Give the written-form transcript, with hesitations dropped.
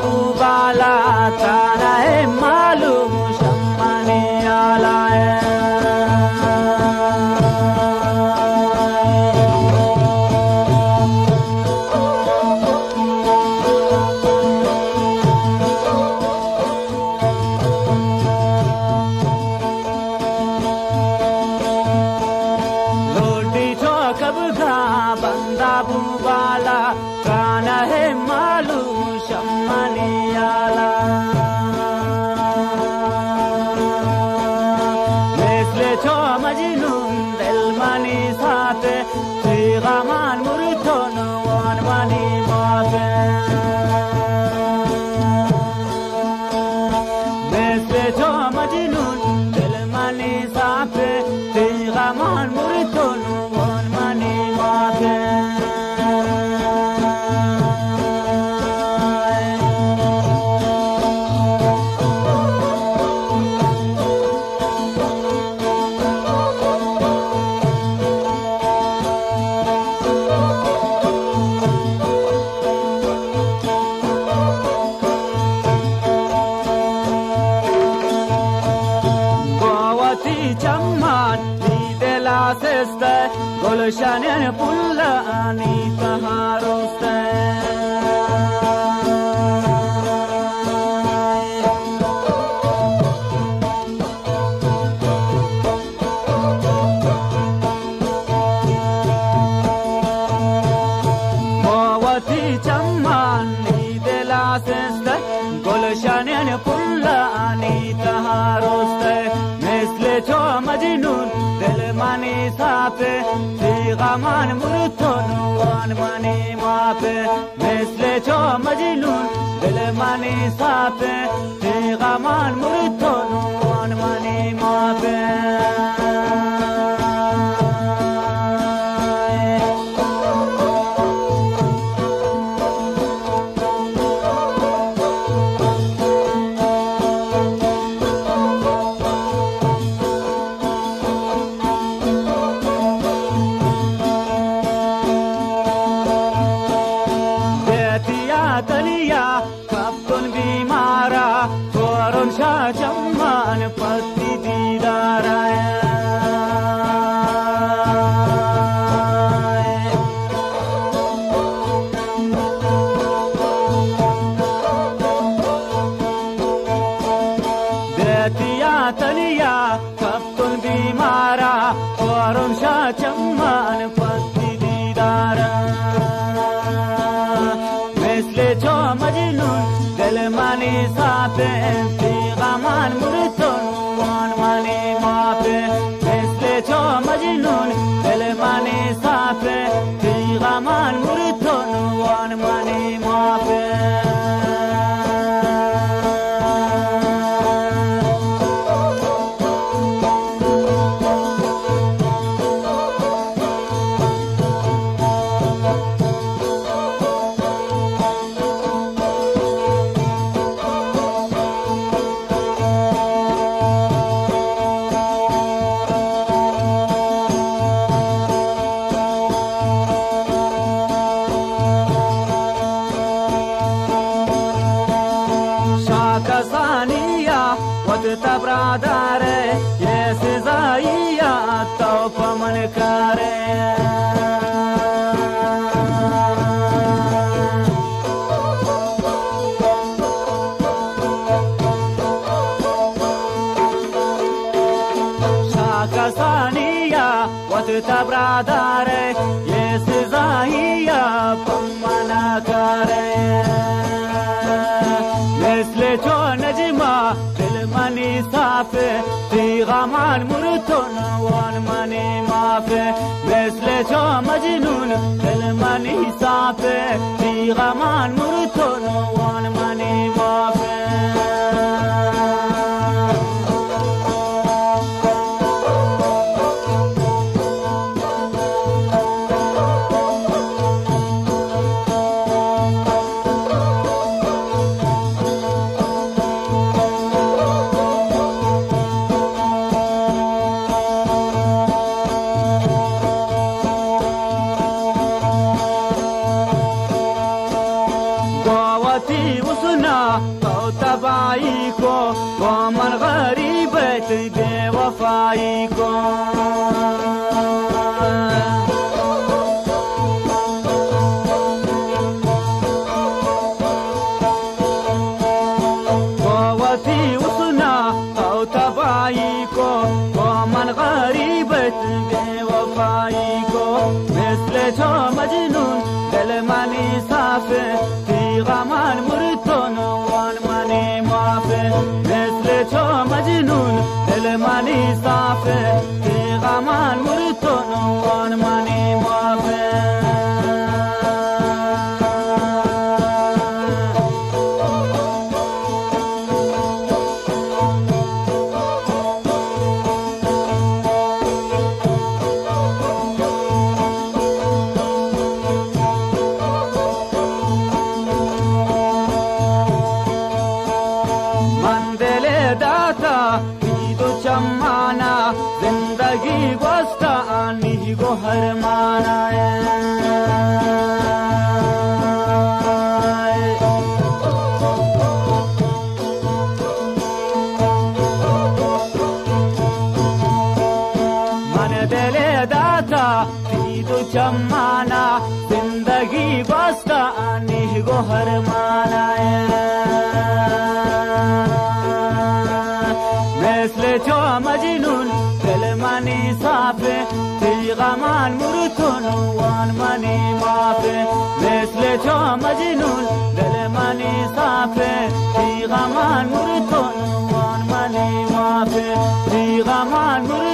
बूबाला ताना है मालूम शम्माने आला है लोटी ठोकब घा बंदा बूबाला ताना है मालूम शम्माने आला مثل تو مجنون دل منی ساته پیغامان مرتون وان منی مافه مثل تو مجنون دل منی ساته پیغامان مرتون وان منی مافه گلشن پلانی تهارسته موتی چمانی دلاسسته گلشن پلانی تهارسته مثل تو مجنون دل منی ساپه پیغامان مرتون وان منی مافه مثل تو مجنون دل منی ساپه پیغامان مرتون وان منی مافه कप्तन बीमारा तोरण शाह चम्मान पति दीदारा देतिया तलिया कप्तन बीमारा तोरण शाह चम्मान पति दीदारा مثل تو مجنون دل منی ساپه پیغامان مرتون وان منی مافه مثل تو مجنون دل منی ساپه پیغامان مرتون وان منی مافه تبراداره یه سزایی تو پمن کاره شاکسانیا وقت تبراداره یه سزایی پمن کاره مثل تو نجما منی صافه پیغامان مرتون وان منی مافه مثل تو مجنون دل منی صافه پیغامان مرتون وان منی مافه اسنا تو تبایی کو با من غریبت بے وفایی کو قوتی اسنا تو تبایی کو با من غریبت بے وفایی کو مثل تو مجنون دل منی صافه تیغ من مرتون وان منی معافه مثل تو مجنون دل منی صافه تیغ من مرتون وان منی معافه दाता दो चम्माना जिंदगी गोस्ता आनी गो हर माना मन दिले दाता दो चम्माना जिंदगी गोस्ता आनी गो हर माना مثل تو مجنون دل منی صافه تیغ من مرتون وان منی معافه مثل تو مجنون دل منی صافه تیغ من مرتون وان منی معافه تیغ من مرتون